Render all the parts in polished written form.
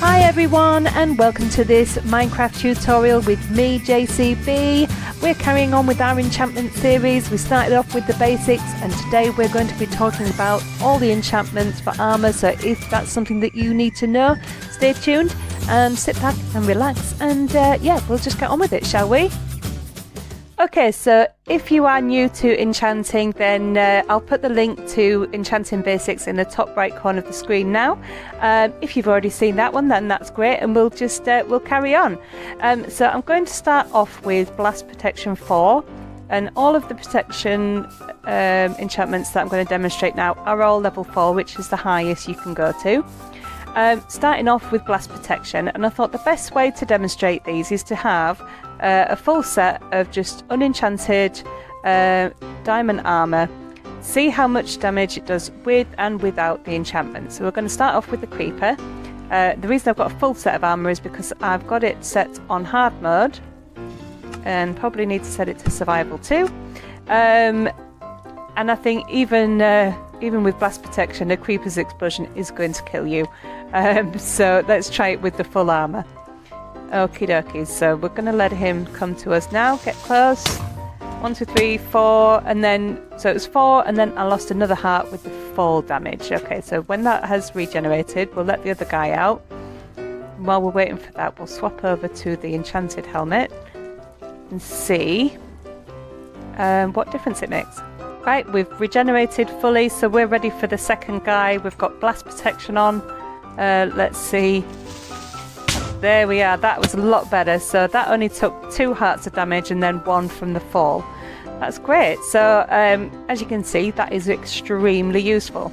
Hi everyone, and welcome to this Minecraft tutorial with me, JCB. We're carrying on with our enchantment series. We started off with the basics, and today we're going to be talking about all the enchantments for armor. So if that's something that you need to know, stay tuned and sit back and relax, and yeah, we'll just get on with it, shall we? Okay, so if you are new to enchanting, then I'll put the link to Enchanting Basics in the top right corner of the screen now. If you've already seen that one, then that's great, and we'll just we'll carry on. So I'm going to start off with Blast Protection 4, and all of the protection enchantments that I'm going to demonstrate now are all level 4, which is the highest you can go to. Starting off with Blast Protection, and I thought the best way to demonstrate these is to have a full set of just unenchanted diamond armour. See how much damage it does with and without the enchantment. So we're going to start off with the creeper. The reason I've got a full set of armour is because I've got it set on hard mode, and probably need to set it to survival too. And I think even with blast protection, a creeper's explosion is going to kill you. So let's try it with the full armour. Okie dokie, so we're going to let him come to us now. Get close. 1, 2, 3, 4, and then, so it was 4, and then I lost another heart with the fall damage. Okay, so when that has regenerated, we'll let the other guy out. And while we're waiting for that, we'll swap over to the enchanted helmet and see what difference it makes. Right, we've regenerated fully, so we're ready for the second guy. We've got blast protection on. Let's see. There we are. That was a lot better. So that only took 2 hearts of damage and then 1 from the fall. That's great. So as you can see, that is extremely useful.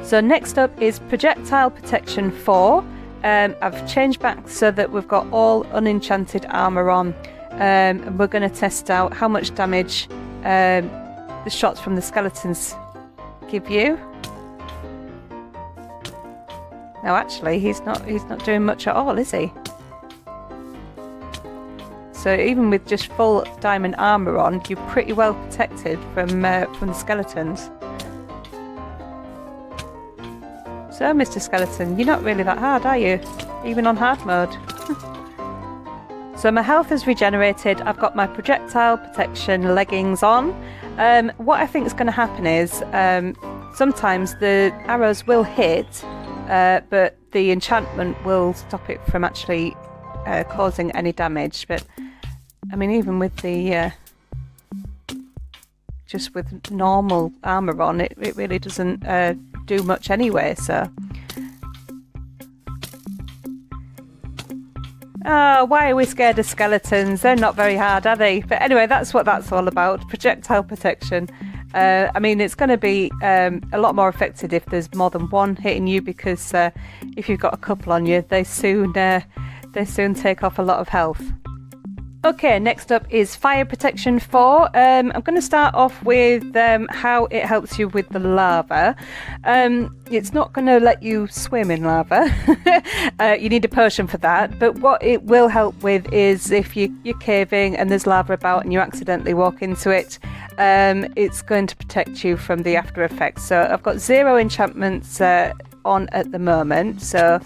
So next up is Projectile Protection 4. I've changed back so that we've got all unenchanted armour on. And we're going to test out how much damage the shots from the skeletons give you. No, actually, he's not doing much at all, is he? So even with just full diamond armour on, you're pretty well protected from the skeletons. So, Mr. Skeleton, you're not really that hard, are you? Even on hard mode. So my health is regenerated. I've got my projectile protection leggings on. What I think is going to happen is sometimes the arrows will hit, but the enchantment will stop it from actually causing any damage. But I mean, even with the just with normal armour on, it really doesn't do much anyway. So, oh, why are we scared of skeletons? They're not very hard, are they? But anyway, that's what that's all about. Projectile protection. I mean, it's going to be a lot more effective if there's more than one hitting you, because if you've got a couple on you, they soon take off a lot of health. Okay, next up is Fire Protection 4. I'm going to start off with how it helps you with the lava. It's not going to let you swim in lava. You need a potion for that. But what it will help with is if you're caving and there's lava about and you accidentally walk into it, it's going to protect you from the after effects. So I've got 0 enchantments on at the moment. So,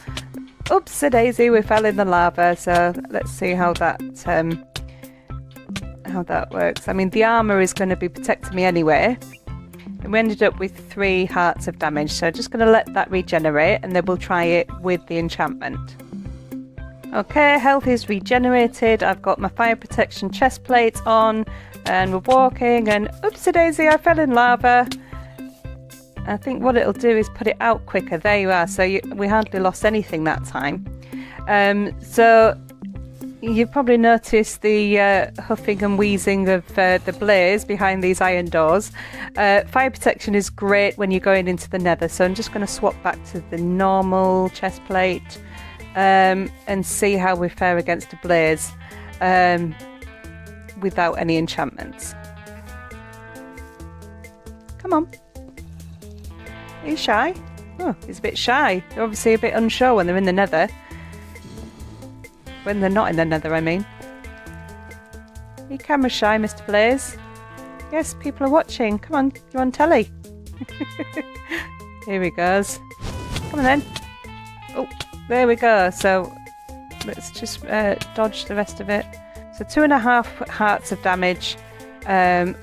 oops-a-daisy, we fell in the lava. So let's see how that works. I mean, the armour is going to be protecting me anyway. And we ended up with 3 hearts of damage. So just going to let that regenerate, and then we'll try it with the enchantment. Okay, health is regenerated. I've got my fire protection chest plate on, and we're walking, and oops-a-daisy, I fell in lava. I think what it'll do is put it out quicker. There you are. So we hardly lost anything that time. So you've probably noticed the huffing and wheezing of the blaze behind these iron doors. Fire protection is great when you're going into the nether. So I'm just going to swap back to the normal chest plate and see how we fare against a blaze without any enchantments. Come on. Are you shy? Oh, he's a bit shy. They're obviously a bit unsure when they're in the nether. When they're not in the nether, I mean. Are you camera shy, Mr. Blaze? Yes, people are watching. Come on, you're on telly. Here he goes. Come on then. Oh, There we go. So let's just dodge the rest of it. So 2.5 hearts of damage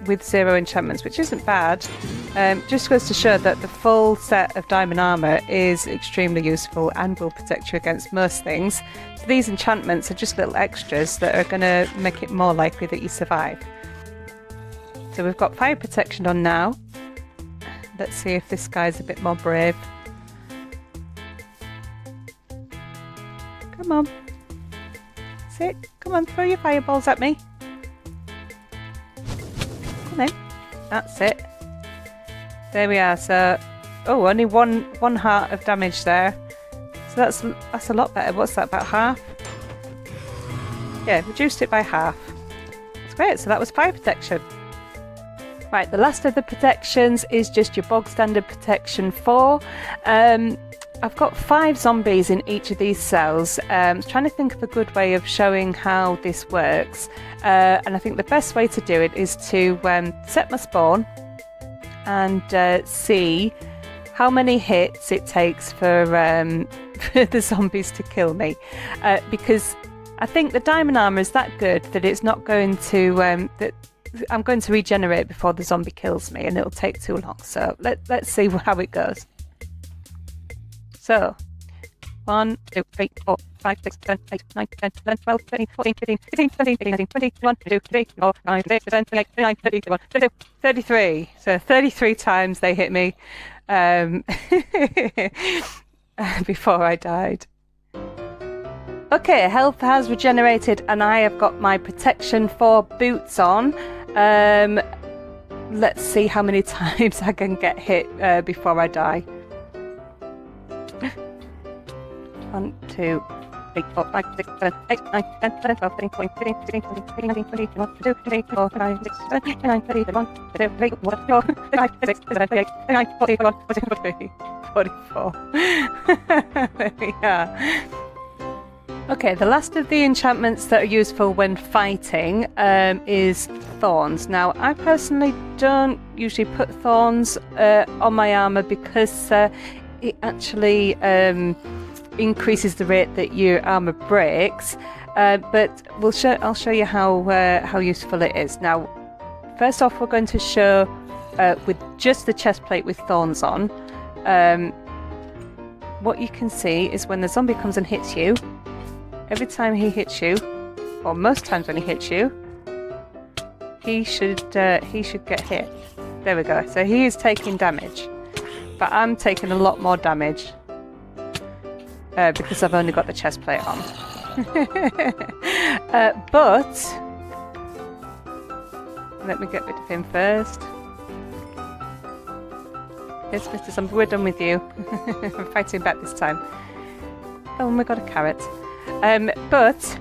with 0 enchantments, which isn't bad. Just goes to show that the full set of diamond armour is extremely useful and will protect you against most things. So these enchantments are just little extras that are going to make it more likely that you survive. So we've got fire protection on now. Let's see if this guy's a bit more brave. Come on. Sit. Come on, throw your fireballs at me. Come on. That's it. There we are. So, oh, only one heart of damage there. So that's a lot better. What's that, about half? Yeah, reduced it by half. That's great. So that was fire protection. Right, the last of the protections is just your bog standard protection 4. I've got 5 zombies in each of these cells. I was trying to think of a good way of showing how this works. And I think the best way to do it is to set my spawn and see how many hits it takes for the zombies to kill me. Because I think the diamond armour is that good that it's not going to... I'm going to regenerate before the zombie kills me, and it'll take too long. So let's see how it goes. So 1, 2, 3, 4, 5, 6, 7, 8, 9, 10, 11, 12, 13, 14, 15, 16, 17, 18, 19, 20, 21, 22, 23, 24, 25, 26, 27, 28, 29, 30, 31, 32, 33. So 33 times they hit me before I died. Okay, health has regenerated and I have got my protection 4 boots on. Let's see how many times I can get hit before I die. 1, 2, 3, 4, 5, 6, 7, 8, 9, 10, 11, 12, 13, 14, 15, 16, 17, 18, 19, 20, 21, 22, 23, 24, 25, 26, 27, 29, 30, 31, 32, 33, 34, 35, 36, 37, 38, 39, 40, 41, 42, 44. There we are. Okay, the last of the enchantments that are useful when fighting is Thorns. Now, I personally don't usually put Thorns on my armour because it actually increases the rate that your armour breaks, but I'll show you how useful it is. Now, first off, we're going to show with just the chest plate with Thorns on. What you can see is when the zombie comes and hits you, every time he hits you, or most times when he hits you, he should get hit. There we go. So he is taking damage, but I'm taking a lot more damage because I've only got the chest plate on. But let me get rid of him first. Yes, Mr. Zombie, we're done with you. I'm fighting back this time. Oh, and we got a carrot. But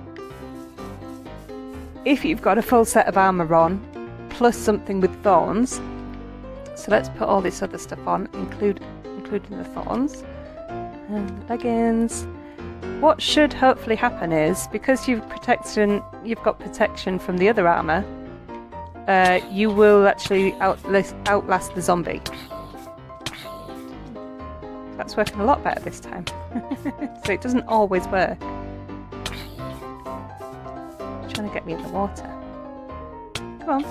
if you've got a full set of armour on, plus something with Thorns, so let's put all this other stuff on, including the Thorns and the leggings. What should hopefully happen is, because you've got protection from the other armour, you will actually outlast the zombie. That's working a lot better this time. So it doesn't always work. Trying to get me in the water. Come on.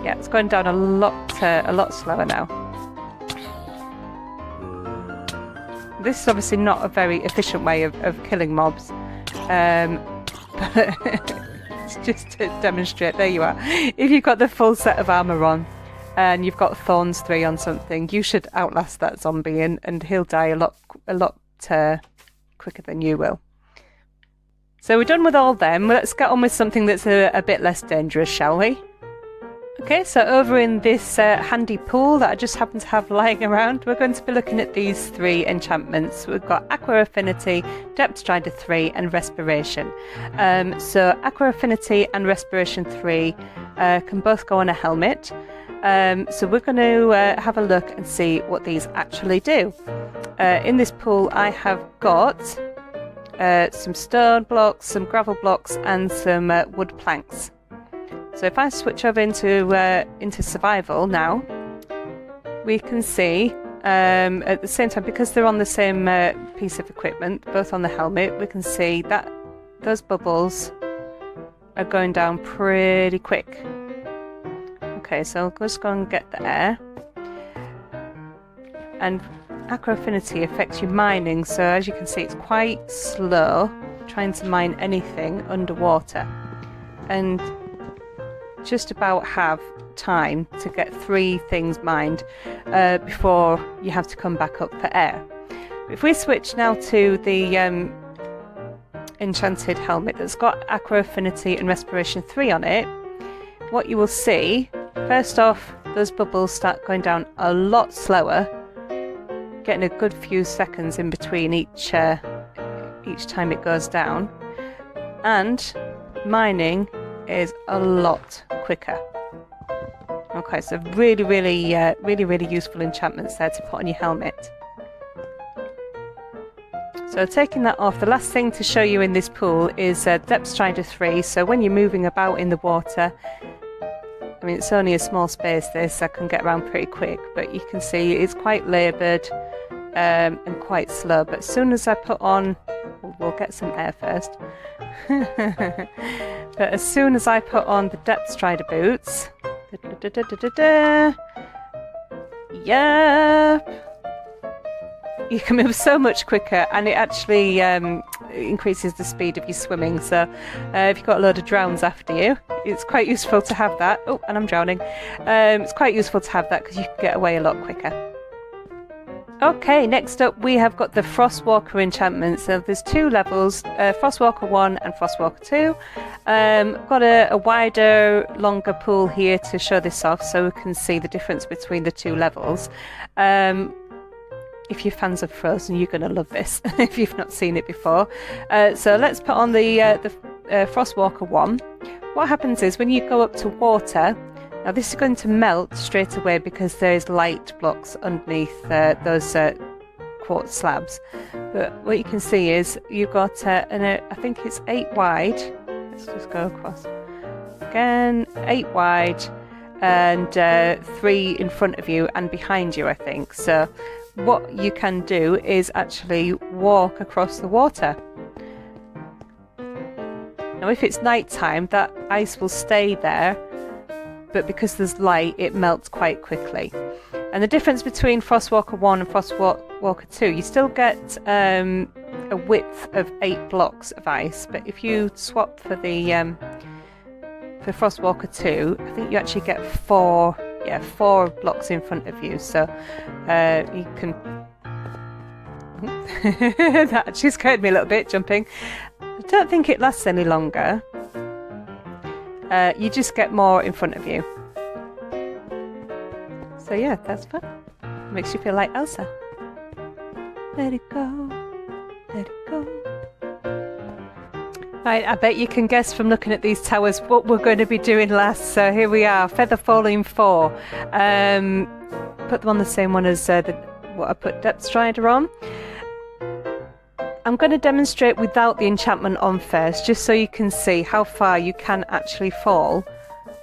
Yeah, it's going down a lot slower now. This is obviously not a very efficient way of killing mobs, but it's just to demonstrate. There you are. If you've got the full set of armour on and you've got Thorns 3 on something, you should outlast that zombie, and he'll die a lot quicker than you will. So we're done with all them. Let's get on with something that's a bit less dangerous, shall we? Okay, so over in this handy pool that I just happen to have lying around, we're going to be looking at these 3 enchantments. We've got Aqua Affinity, Depth Strider 3 and Respiration. So Aqua Affinity and Respiration 3 can both go on a helmet. So we're going to have a look and see what these actually do. In this pool I have got some stone blocks, some gravel blocks and some wood planks. So if I switch over into survival now, we can see at the same time, because they're on the same piece of equipment, both on the helmet, we can see that those bubbles are going down pretty quick. Okay, so I'll just go and get the air. And aqua affinity affects your mining, so as you can see, it's quite slow trying to mine anything underwater, and just about have time to get 3 things mined before you have to come back up for air. If we switch now to the enchanted helmet that's got aqua affinity and respiration 3 on it, what you will see, first off, those bubbles start going down a lot slower, getting a good few seconds in between each time it goes down, and mining is a lot quicker. Okay, so really useful enchantments there to put on your helmet. So taking that off, the last thing to show you in this pool is Depth Strider 3. So when you're moving about in the water, I mean, it's only a small space this, I can get around pretty quick, but you can see it's quite laboured and quite slow. But as soon as I put on, we'll get some air first. But as soon as I put on the Depth Strider boots, yep, you can move so much quicker, and it actually increases the speed of your swimming. So if you've got a load of drowns after you, it's quite useful to have that. Oh, and I'm drowning. It's quite useful to have that because you can get away a lot quicker. Okay, next up we have got the Frostwalker enchantment. So there's 2 levels, Frostwalker 1 and Frostwalker 2. Got a wider, longer pool here to show this off so we can see the difference between the 2 levels. If you're fans of Frozen, you're going to love this if you've not seen it before. So let's put on the Frostwalker 1. What happens is when you go up to water, now this is going to melt straight away because there's light blocks underneath those quartz slabs. But what you can see is you've got, I think it's 8 wide. Let's just go across. Again, 8 wide and 3 in front of you and behind you, I think. So what you can do is actually walk across the water. Now if it's night time, that ice will stay there, but because there's light, it melts quite quickly. And the difference between Frostwalker 1 and Frostwalker 2, you still get a width of 8 blocks of ice, but if you swap for the for Frostwalker 2, I think you actually get 4 blocks in front of you, so you can that actually scared me a little bit, jumping. I don't think it lasts any longer. You just get more in front of you. So yeah, that's fun. Makes you feel like Elsa. Let it go, let it go. Right, I bet you can guess from looking at these towers what we're going to be doing last. So here we are, Feather Falling 4. Put them on the same one as what I put Depth Strider on. I'm going to demonstrate without the enchantment on first, just so you can see how far you can actually fall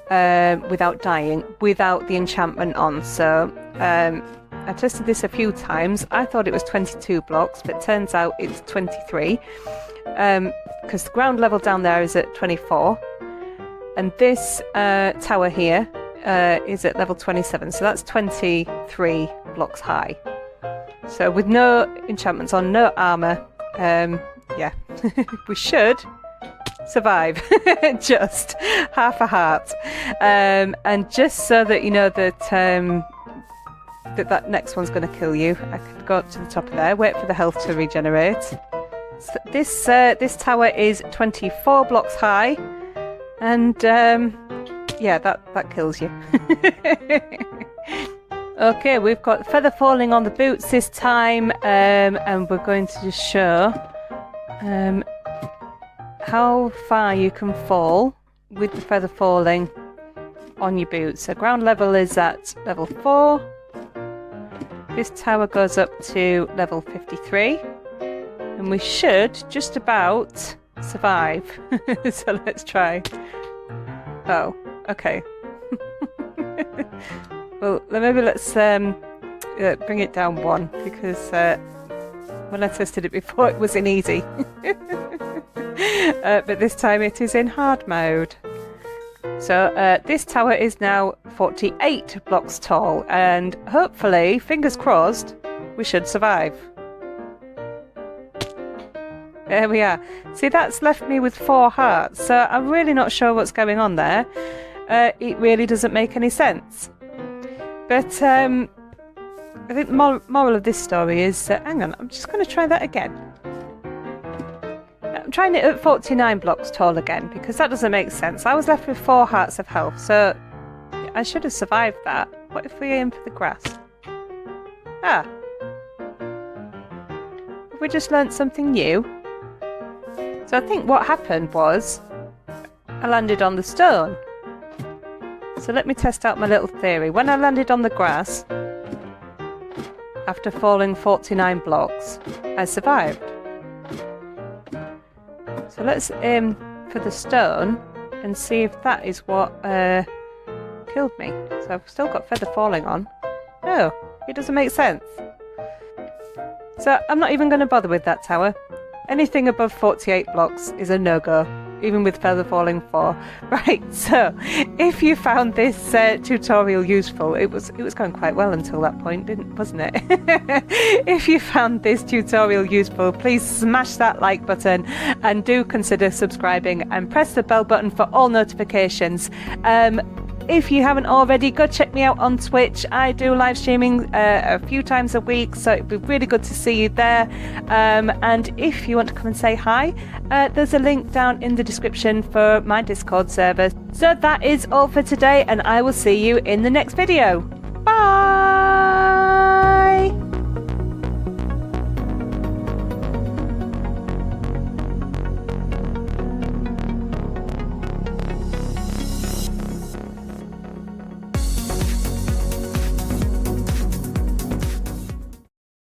without dying, without the enchantment on. So I tested this a few times. I thought it was 22 blocks, but turns out it's 23. Because the ground level down there is at 24, and this tower here is at level 27, so that's 23 blocks high. So with no enchantments on, no armour, yeah, we should survive. Just half a heart. And just so that you know that that next one's going to kill you, I could go up to the top of there, wait for the health to regenerate. So this tower is 24 blocks high, and yeah, that kills you. Okay, we've got feather falling on the boots this time, and we're going to just show how far you can fall with the feather falling on your boots. So ground level is at level 4. This tower goes up to level 53. And we should just about survive. So let's try. Oh, okay. Well, maybe let's bring it down 1 because when I tested it before it was in easy. But this time it is in hard mode. So this tower is now 48 blocks tall, and hopefully, fingers crossed, we should survive. There we are. See, that's left me with 4 hearts, so I'm really not sure what's going on there. It really doesn't make any sense. But I think the moral of this story is... hang on, I'm just going to try that again. I'm trying it at 49 blocks tall again, because that doesn't make sense. I was left with 4 hearts of health, so I should have survived that. What if we aim for the grass? Ah. Have we just learnt something new? So I think what happened was I landed on the stone. So let me test out my little theory. When I landed on the grass, after falling 49 blocks, I survived. So let's aim for the stone and see if that is what killed me. So I've still got feather falling on. No, it doesn't make sense. So I'm not even going to bother with that tower. Anything above 48 blocks is a no-go, even with feather falling 4. Right, so if you found this tutorial useful, it was going quite well until that point, wasn't it? If you found this tutorial useful, please smash that like button and do consider subscribing and press the bell button for all notifications. If you haven't already, go check me out on Twitch. I do live streaming a few times a week, so it'd be really good to see you there. And if you want to come and say hi, there's a link down in the description for my Discord server. So that is all for today, and I will see you in the next video.